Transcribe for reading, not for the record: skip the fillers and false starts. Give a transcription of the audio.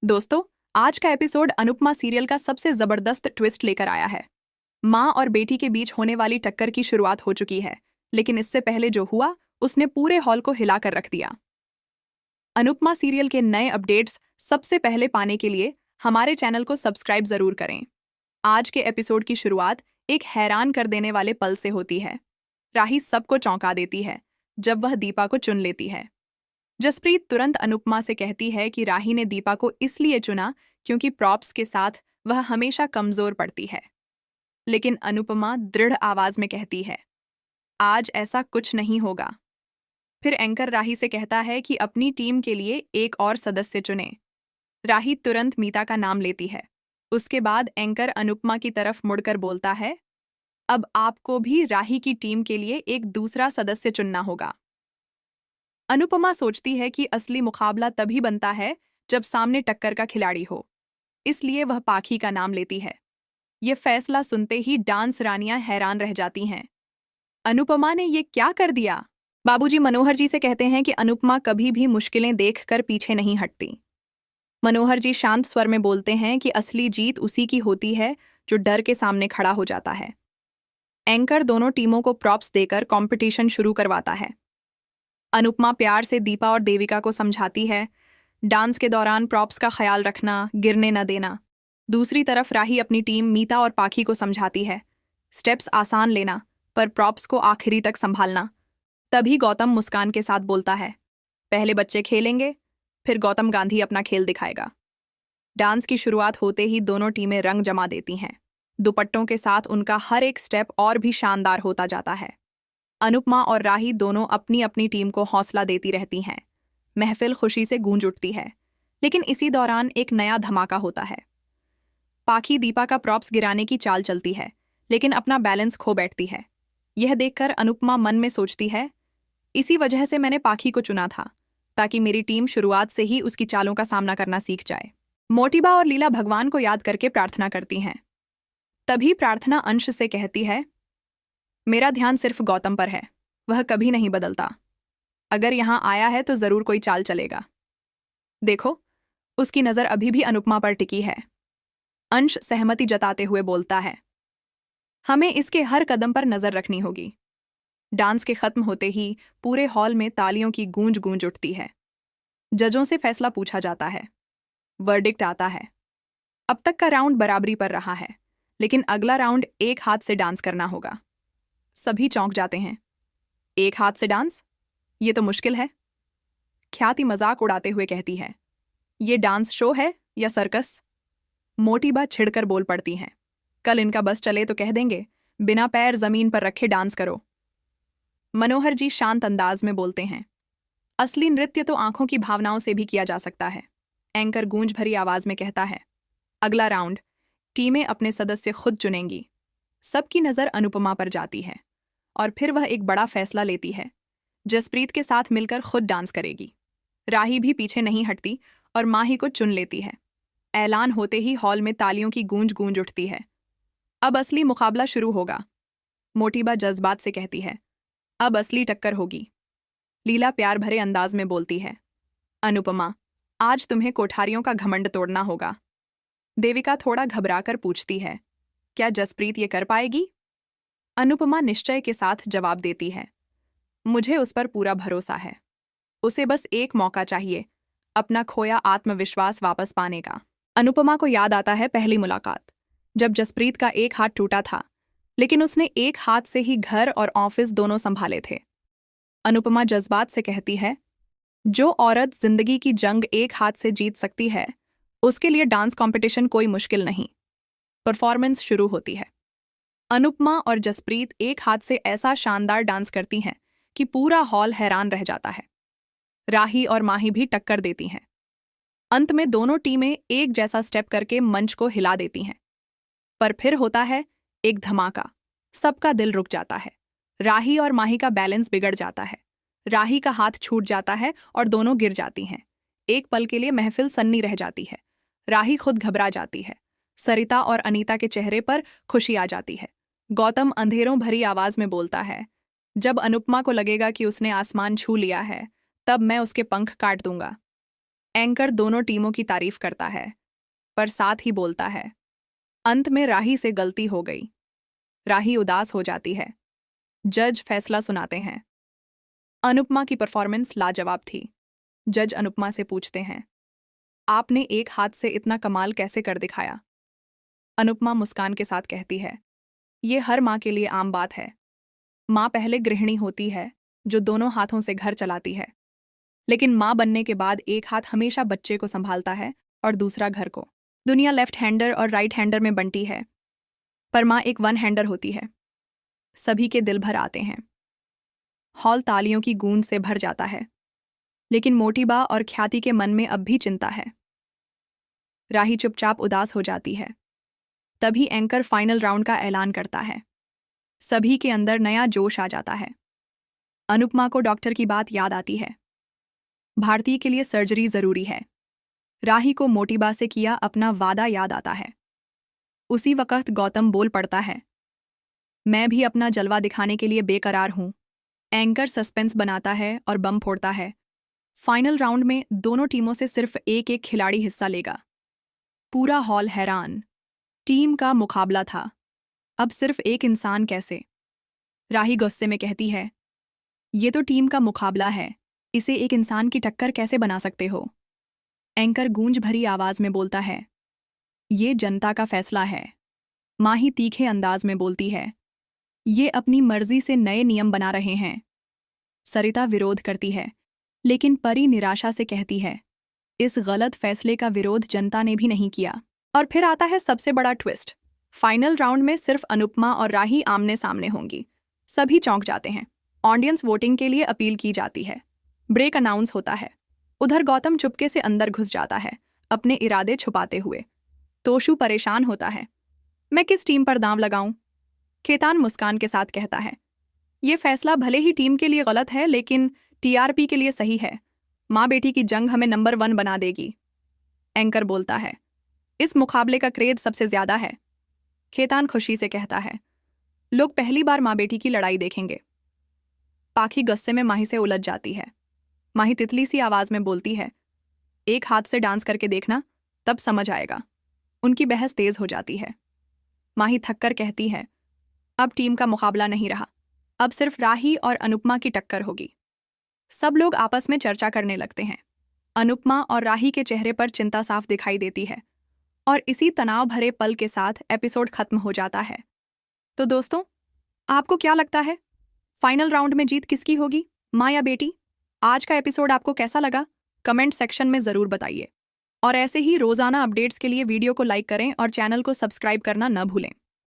दोस्तों, आज का एपिसोड अनुपमा सीरियल का सबसे जबरदस्त ट्विस्ट लेकर आया है। माँ और बेटी के बीच होने वाली टक्कर की शुरुआत हो चुकी है, लेकिन इससे पहले जो हुआ उसने पूरे हॉल को हिलाकर रख दिया। अनुपमा सीरियल के नए अपडेट्स सबसे पहले पाने के लिए हमारे चैनल को सब्सक्राइब जरूर करें। आज के एपिसोड की शुरुआत एक हैरान कर देने वाले पल से होती है। राही सबको चौंका देती है जब वह दीपा को चुन लेती है। जसप्रीत तुरंत अनुपमा से कहती है कि राही ने दीपा को इसलिए चुना क्योंकि प्रॉप्स के साथ वह हमेशा कमजोर पड़ती है। लेकिन अनुपमा दृढ़ आवाज में कहती है, आज ऐसा कुछ नहीं होगा। फिर एंकर राही से कहता है कि अपनी टीम के लिए एक और सदस्य चुने। राही तुरंत मीता का नाम लेती है। उसके बाद एंकर अनुपमा की तरफ मुड़कर बोलता है, अब आपको भी राही की टीम के लिए एक दूसरा सदस्य चुनना होगा। अनुपमा सोचती है कि असली मुकाबला तभी बनता है जब सामने टक्कर का खिलाड़ी हो, इसलिए वह पाखी का नाम लेती है। यह फैसला सुनते ही डांस रानियां हैरान रह जाती हैं। अनुपमा ने ये क्या कर दिया? बाबूजी मनोहर जी से कहते हैं कि अनुपमा कभी भी मुश्किलें देखकर पीछे नहीं हटती। मनोहर जी शांत स्वर में बोलते हैं कि असली जीत उसी की होती है जो डर के सामने खड़ा हो जाता है। एंकर दोनों टीमों को प्रॉप्स देकर कंपटीशन शुरू करवाता है। अनुपमा प्यार से दीपा और देविका को समझाती है, डांस के दौरान प्रॉप्स का ख्याल रखना, गिरने न देना। दूसरी तरफ राही अपनी टीम मीता और पाखी को समझाती है, स्टेप्स आसान लेना पर प्रॉप्स को आखिरी तक संभालना। तभी गौतम मुस्कान के साथ बोलता है, पहले बच्चे खेलेंगे, फिर गौतम गांधी अपना खेल दिखाएगा। डांस की शुरुआत होते ही दोनों टीमें रंग जमा देती हैं। दुपट्टों के साथ उनका हर एक स्टेप और भी शानदार होता जाता है। अनुपमा और राही दोनों अपनी अपनी टीम को हौसला देती रहती हैं। महफिल खुशी से गूंज उठती है, लेकिन इसी दौरान एक नया धमाका होता है। पाखी दीपा का प्रॉप्स गिराने की चाल चलती है, लेकिन अपना बैलेंस खो बैठती है। यह देखकर अनुपमा मन में सोचती है, इसी वजह से मैंने पाखी को चुना था, ताकि मेरी टीम शुरुआत से ही उसकी चालों का सामना करना सीख जाए। मोटिबा और लीला भगवान को याद करके प्रार्थना करती हैं। तभी प्रार्थना अंश से कहती है, मेरा ध्यान सिर्फ गौतम पर है, वह कभी नहीं बदलता। अगर यहां आया है तो जरूर कोई चाल चलेगा। देखो, उसकी नजर अभी भी अनुपमा पर टिकी है। अंश सहमति जताते हुए बोलता है, हमें इसके हर कदम पर नजर रखनी होगी। डांस के खत्म होते ही पूरे हॉल में तालियों की गूंज गूंज उठती है। जजों से फैसला पूछा जाता है। वर्डिक्ट आता है। अब तक का राउंड बराबरी पर रहा है, लेकिन अगला राउंड एक हाथ से डांस करना होगा। सभी चौंक जाते हैं। एक हाथ से डांस? ये तो मुश्किल है। ख्याति मजाक उड़ाते हुए कहती है, ये डांस शो है या सर्कस? मोटिबा छिड़कर बोल पड़ती हैं, कल इनका बस चले तो कह देंगे बिना पैर जमीन पर रखे डांस करो। मनोहर जी शांत अंदाज में बोलते हैं, असली नृत्य तो आंखों की भावनाओं से भी किया जा सकता है। एंकर गूंज भरी आवाज में कहता है, अगला राउंड टीमें अपने सदस्य खुद चुनेंगी। सबकी नजर अनुपमा पर जाती है और फिर वह एक बड़ा फैसला लेती है। जसप्रीत के साथ मिलकर खुद डांस करेगी। राही भी पीछे नहीं हटती और माही को चुन लेती है। ऐलान होते ही हॉल में तालियों की गूंज गूंज उठती है। अब असली मुकाबला शुरू होगा। मोटिबा जज्बात से कहती है, अब असली टक्कर होगी। लीला प्यार भरे अंदाज में बोलती है, अनुपमा, आज तुम्हें कोठारियों का घमंड तोड़ना होगा। देविका थोड़ा घबराकर पूछती है, क्या जसप्रीत ये कर पाएगी? अनुपमा निश्चय के साथ जवाब देती है, मुझे उस पर पूरा भरोसा है। उसे बस एक मौका चाहिए अपना खोया आत्मविश्वास वापस पाने का। अनुपमा को याद आता है पहली मुलाकात, जब जसप्रीत का एक हाथ टूटा था, लेकिन उसने एक हाथ से ही घर और ऑफिस दोनों संभाले थे। अनुपमा जज्बात से कहती है, जो औरत जिंदगी की जंग एक हाथ से जीत सकती है, उसके लिए डांस कंपटीशन कोई मुश्किल नहीं। परफॉर्मेंस शुरू होती है। अनुपमा और जसप्रीत एक हाथ से ऐसा शानदार डांस करती हैं कि पूरा हॉल हैरान रह जाता है। राही और माही भी टक्कर देती हैं। अंत में दोनों टीमें एक जैसा स्टेप करके मंच को हिला देती हैं। पर फिर होता है एक धमाका। सबका दिल रुक जाता है। राही और माही का बैलेंस बिगड़ जाता है। राही का हाथ छूट जाता है और दोनों गिर जाती हैं। एक पल के लिए महफिल सन्नी रह जाती है। राही खुद घबरा जाती है। सरिता और अनीता के चेहरे पर खुशी आ जाती है। गौतम अंधेरों भरी आवाज में बोलता है, जब अनुपमा को लगेगा कि उसने आसमान छू लिया है, तब मैं उसके पंख काट दूंगा। एंकर दोनों टीमों की तारीफ करता है, पर साथ ही बोलता है, अंत में राही से गलती हो गई। राही उदास हो जाती है। जज फैसला सुनाते हैं। अनुपमा की परफॉर्मेंस लाजवाब थी। जज अनुपमा से पूछते हैं, आपने एक हाथ से इतना कमाल कैसे कर दिखाया? अनुपमा मुस्कान के साथ कहती है, ये हर माँ के लिए आम बात है। माँ पहले गृहिणी होती है, जो दोनों हाथों से घर चलाती है, लेकिन माँ बनने के बाद एक हाथ हमेशा बच्चे को संभालता है और दूसरा घर को। दुनिया लेफ्ट हैंडर और राइट हैंडर में बंटी है, पर माँ एक वन हैंडर होती है। सभी के दिल भर आते हैं। हॉल तालियों की गूंज से भर जाता है, लेकिन मोटीबा और ख्याति के मन में अब भी चिंता है। राही चुपचाप उदास हो जाती है। तभी एंकर फाइनल राउंड का ऐलान करता है। सभी के अंदर नया जोश आ जाता है। अनुपमा को डॉक्टर की बात याद आती है। भारती के लिए सर्जरी जरूरी है। राही को मोटीबा से किया अपना वादा याद आता है। उसी वक्त गौतम बोल पड़ता है, मैं भी अपना जलवा दिखाने के लिए बेकरार हूं। एंकर सस्पेंस बनाता है और बम फोड़ता है। फाइनल राउंड में दोनों टीमों से सिर्फ एक एक खिलाड़ी हिस्सा लेगा। पूरा हॉल हैरान। टीम का मुकाबला था, अब सिर्फ एक इंसान कैसे? राही गुस्से में कहती है, ये तो टीम का मुकाबला है, इसे एक इंसान की टक्कर कैसे बना सकते हो? एंकर गूंज भरी आवाज में बोलता है, ये जनता का फैसला है। माही तीखे अंदाज में बोलती है, ये अपनी मर्जी से नए नियम बना रहे हैं। सरिता विरोध करती है, लेकिन परी निराशा से कहती है, इस गलत फैसले का विरोध जनता ने भी नहीं किया। और फिर आता है सबसे बड़ा ट्विस्ट। फाइनल राउंड में सिर्फ अनुपमा और राही आमने सामने होंगी। सभी चौंक जाते हैं। ऑडियंस वोटिंग के लिए अपील की जाती है। ब्रेक अनाउंस होता है। उधर गौतम चुपके से अंदर घुस जाता है, अपने इरादे छुपाते हुए। तोशु परेशान होता है, मैं किस टीम पर दांव लगाऊं? खेतान मुस्कान के साथ कहता है, ये फैसला भले ही टीम के लिए गलत है, लेकिन टीआरपी के लिए सही है। माँ बेटी की जंग हमें नंबर 1 बना देगी। एंकर बोलता है, इस मुकाबले का क्रेज सबसे ज्यादा है। खेतान खुशी से कहता है, लोग पहली बार माँ बेटी की लड़ाई देखेंगे। पाखी गुस्से में माही से उलझ जाती है। माही तितली सी आवाज में बोलती है, एक हाथ से डांस करके देखना, तब समझ आएगा। उनकी बहस तेज हो जाती है। माही थककर कहती है, अब टीम का मुकाबला नहीं रहा, अब सिर्फ राही और अनुपमा की टक्कर होगी। सब लोग आपस में चर्चा करने लगते हैं। अनुपमा और राही के चेहरे पर चिंता साफ दिखाई देती है, और इसी तनाव भरे पल के साथ एपिसोड खत्म हो जाता है। तो दोस्तों, आपको क्या लगता है, फाइनल राउंड में जीत किसकी होगी, माँ या बेटी? आज का एपिसोड आपको कैसा लगा? कमेंट सेक्शन में ज़रूर बताइए। और ऐसे ही रोज़ाना अपडेट्स के लिए वीडियो को लाइक करें और चैनल को सब्सक्राइब करना न भूलें।